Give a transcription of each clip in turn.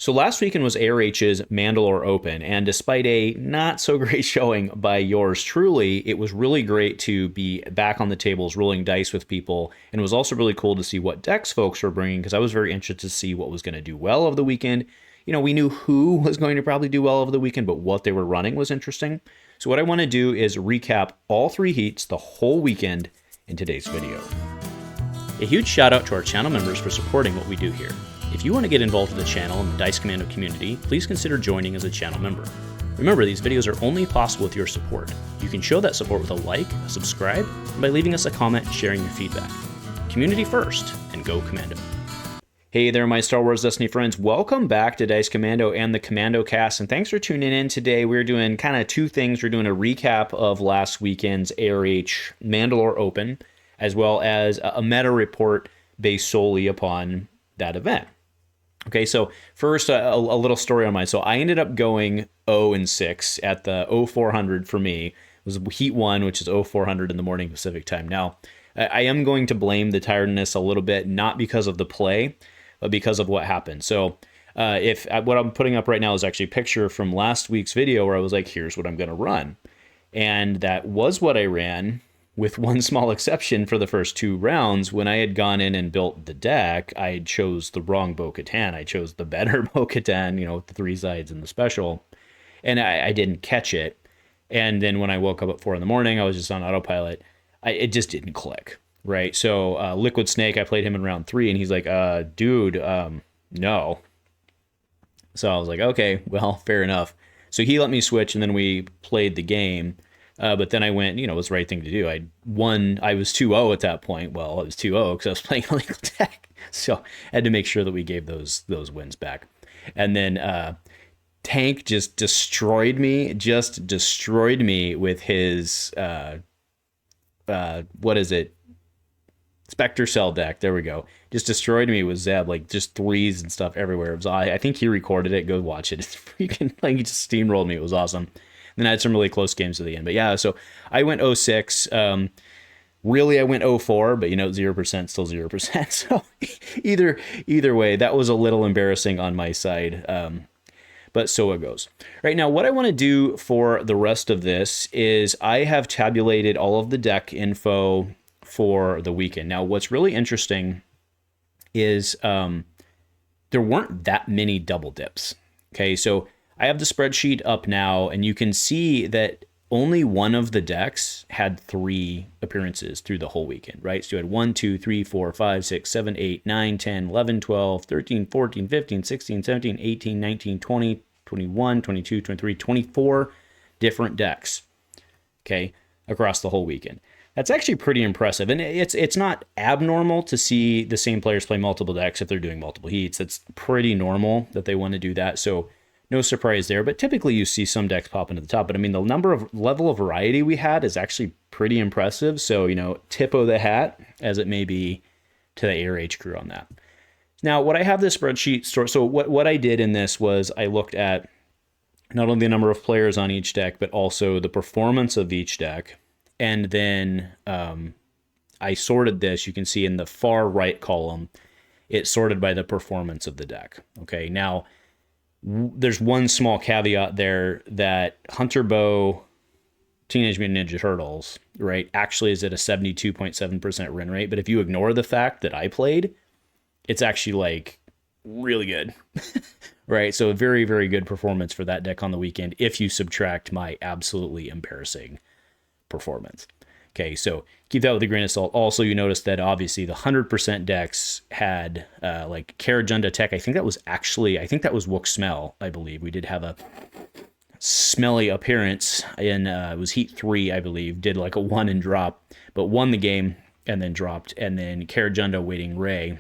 So last weekend was ARH's Mandalore Open, and despite a not so great showing by yours truly, it was really great to be back on the tables rolling dice with people, and it was also really cool to see what decks folks were bringing, because I was very interested to see what was going to do well over the weekend. You know, we knew who was going to probably do well over the weekend, but what they were running was interesting. So what I want to do is recap all three heats the whole weekend in today's video. A huge shout out to our channel members for supporting what we do here. If you want to get involved with the channel and the Dice Commando community, please consider joining as a channel member. Remember, these videos are only possible with your support. You can show that support with a like, a subscribe, and by leaving us a comment and sharing your feedback. Community first, and go Commando. Hey there, my Star Wars Destiny friends. Welcome back to Dice Commando and the Commando cast, and thanks for tuning in today. We're doing kind of two things. We're doing a recap of last weekend's ARH Mandalore Open, as well as a meta report based solely upon that event. Okay, so first, a little story on mine. So I ended up going 0-6 at the 0400 for me. It was Heat 1, which is 0400 in the morning Pacific time. Now, I am going to blame the tiredness a little bit, not because of the play, but because of what happened. So if what I'm putting up right now is actually a picture from last week's video where I was like, here's what I'm going to run. And that was what I ran, with one small exception for the first two rounds. When I had gone in and built the deck, I chose the wrong Bo-Katan. I chose the better Bo-Katan, you know, with the three sides and the special, and I didn't catch it. And then when I woke up at 4 a.m, I was just on autopilot. It just didn't click, right? So Liquid Snake, I played him in round 3, and he's like, dude, no. So I was like, okay, well, fair enough. So he let me switch, and then we played the game. But then I went, you know, it was the right thing to do. I was 2-0 at that point. Well, I was 2-0 because I was playing a legal deck. So I had to make sure that we gave those wins back. And then Tank just destroyed me with his, what is it? Spectre Cell deck. There we go. Just destroyed me with Zeb, like just threes and stuff everywhere. It was, I think he recorded it. Go watch it. It's freaking, like, he just steamrolled me. It was awesome. Then I had some really close games to the end. But yeah, so I went 06. Really, I went 04, but you know, 0%, still 0%. So either way, that was a little embarrassing on my side. But so it goes. Right now, what I want to do for the rest of this is I have tabulated all of the deck info for the weekend. Now, what's really interesting is there weren't that many double dips. Okay, so I have the spreadsheet up now, and you can see that only one of the decks had 3 appearances through the whole weekend, right? So you had 1, 2, 3, 4, 5, 6, 7, 8, 9, 10, 11, 12, 13, 14, 15, 16, 17, 18, 19, 20, 21, 22, 23, 24 different decks, okay, across the whole weekend. That's actually pretty impressive, and it's not abnormal to see the same players play multiple decks if they're doing multiple heats. It's pretty normal that they want to do that, so no surprise there, but typically you see some decks pop into the top. But I mean, the level of variety we had is actually pretty impressive. So, you know, tip of the hat, as it may be, to the ARH crew on that. Now, what I have this spreadsheet stored. So what I did in this was I looked at not only the number of players on each deck, but also the performance of each deck. And then I sorted this. You can see in the far right column, it's sorted by the performance of the deck. Okay, now, there's one small caveat there that Hunter Bow Teenage Mutant Ninja Turtles, right, actually is at a 72.7% win rate. But if you ignore the fact that I played, it's actually like really good, right? So a very, very good performance for that deck on the weekend if you subtract my absolutely embarrassing performance. Okay, so keep that with a grain of salt. Also, you notice that obviously the 100% decks had like Karajunda Tech. I think that was Wook Smell, I believe. We did have a smelly appearance in, it was Heat 3, I believe. Did like a 1 and drop, but won the game and then dropped. And then Karajunda Waiting Ray,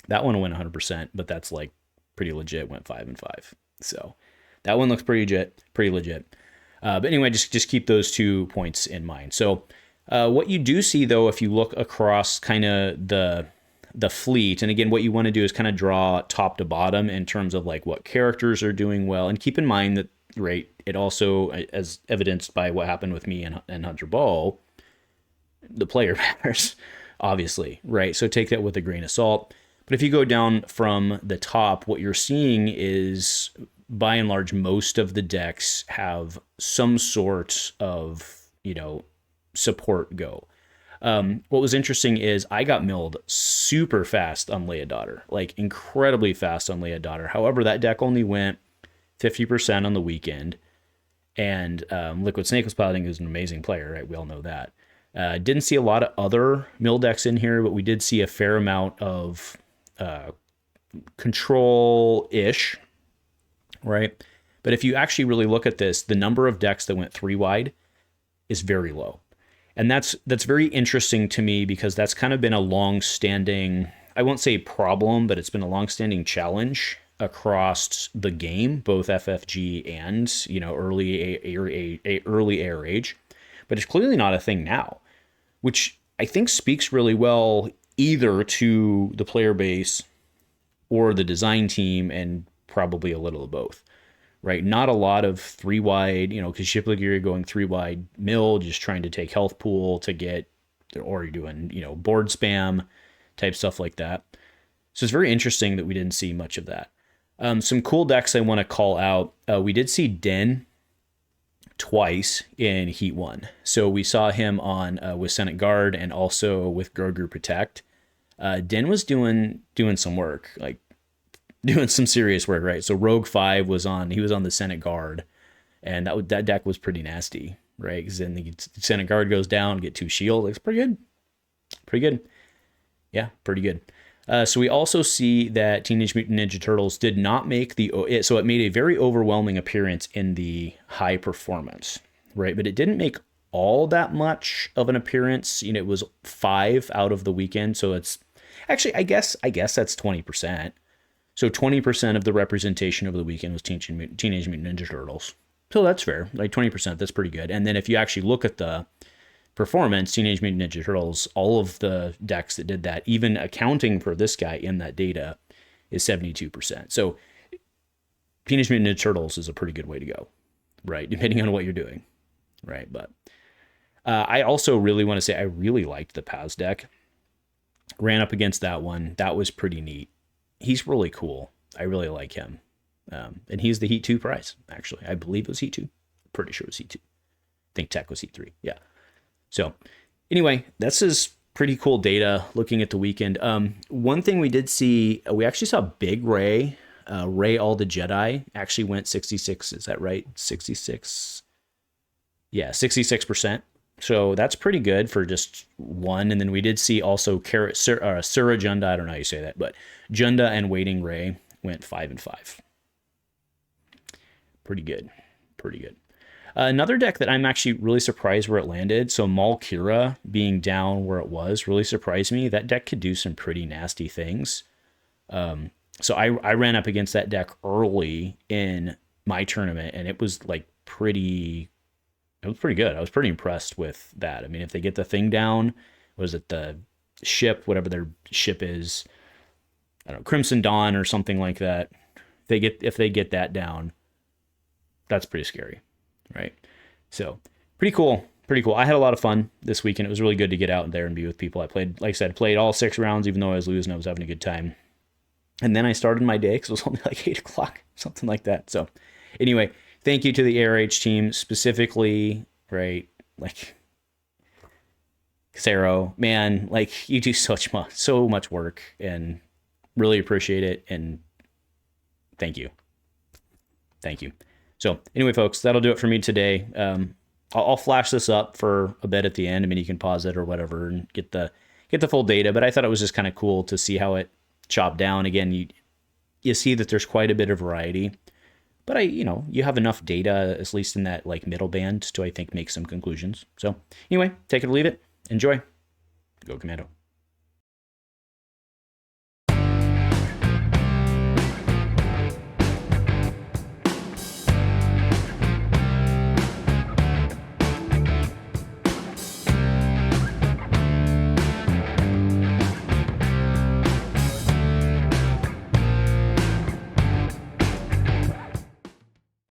that one went 100%, but that's like pretty legit, went 5 and 5. So that one looks pretty legit. But anyway, just keep those 2 points in mind. So what you do see, though, if you look across kind of the fleet, and again, what you want to do is kind of draw top to bottom in terms of like what characters are doing well. And keep in mind that, right, it also, as evidenced by what happened with me and Hunter Ball, the player matters, obviously, right? So take that with a grain of salt. But if you go down from the top, what you're seeing is, by and large, most of the decks have some sort of, support go. What was interesting is I got milled super fast on Leia Daughter, like incredibly fast on Leia Daughter. However, that deck only went 50% on the weekend. And Liquid Snake was piloting, who's an amazing player, right? We all know that. Didn't see a lot of other mill decks in here, but we did see a fair amount of control-ish, right? But if you actually really look at this, the number of decks that went 3-wide is very low. And that's very interesting to me, because that's kind of been a long-standing, I won't say problem, but it's been a long-standing challenge across the game, both FFG and, early ARH. But it's clearly not a thing now, which I think speaks really well either to the player base or the design team, and probably a little of both, right? Not a lot of 3-wide, because Shipligiri going 3-wide mill, just trying to take health pool to get, or you're doing, board spam type stuff like that. So it's very interesting that we didn't see much of that. Some cool decks I want to call out. We did see Den twice in Heat 1. So we saw him on with Senate Guard and also with Grogu Protect. Den was doing some work, like doing some serious work, right? So Rogue 5 was on the Senate Guard, and that deck was pretty nasty, right? Because then the Senate Guard goes down, get 2 shield. It's pretty good. Pretty good. Yeah, pretty good. So we also see that Teenage Mutant Ninja Turtles did not make so it made a very overwhelming appearance in the high performance, right? But it didn't make all that much of an appearance. It was 5 out of the weekend. So it's actually, I guess that's 20%. So 20% of the representation of the weekend was Teenage Mutant Ninja Turtles. So that's fair. Like 20%, that's pretty good. And then if you actually look at the performance, Teenage Mutant Ninja Turtles, all of the decks that did that, even accounting for this guy in that data, is 72%. So Teenage Mutant Ninja Turtles is a pretty good way to go, right? Depending on what you're doing, right? But I also really want to say I really liked the Paz deck. Ran up against that one. That was pretty neat. He's really cool. I really like him. And he's the Heat 2 prize, actually. I believe it was Heat 2. Pretty sure it was Heat 2. I think Tech was Heat 3. Yeah. So anyway, this is pretty cool data looking at the weekend. One thing we did see, we actually saw Big Ray, Ray All the Jedi actually went 66. Is that right? 66. Yeah, 66%. So that's pretty good for just one. And then we did see also Surah Junda. I don't know how you say that, but Junda and Waiting Ray went 5 and 5. Pretty good. Pretty good. Another deck that I'm actually really surprised where it landed. So Maul Kira being down where it was really surprised me. That deck could do some pretty nasty things. So I ran up against that deck early in my tournament, and it was like pretty good. I was pretty impressed with that. I mean, if they get the thing down, was it the ship, whatever their ship is, I don't know, Crimson Dawn or something like that. If they get that down, that's pretty scary. Right. So pretty cool. I had a lot of fun this weekend. It was really good to get out there and be with people. I played, like I said, played all 6 rounds, even though I was losing, I was having a good time. And then I started my day because it was only like 8 o'clock, something like that. So anyway, thank you to the ARH team specifically, right? Like Casero, man, like you do so much work, and really appreciate it. And thank you. So anyway, folks, that'll do it for me today. I'll flash this up for a bit at the end. I mean, you can pause it or whatever and get the full data. But I thought it was just kind of cool to see how it chopped down. Again, you see that there's quite a bit of variety. But you have enough data, at least in that like middle band, to I think make some conclusions. So anyway, take it or leave it. Enjoy. Go Commando.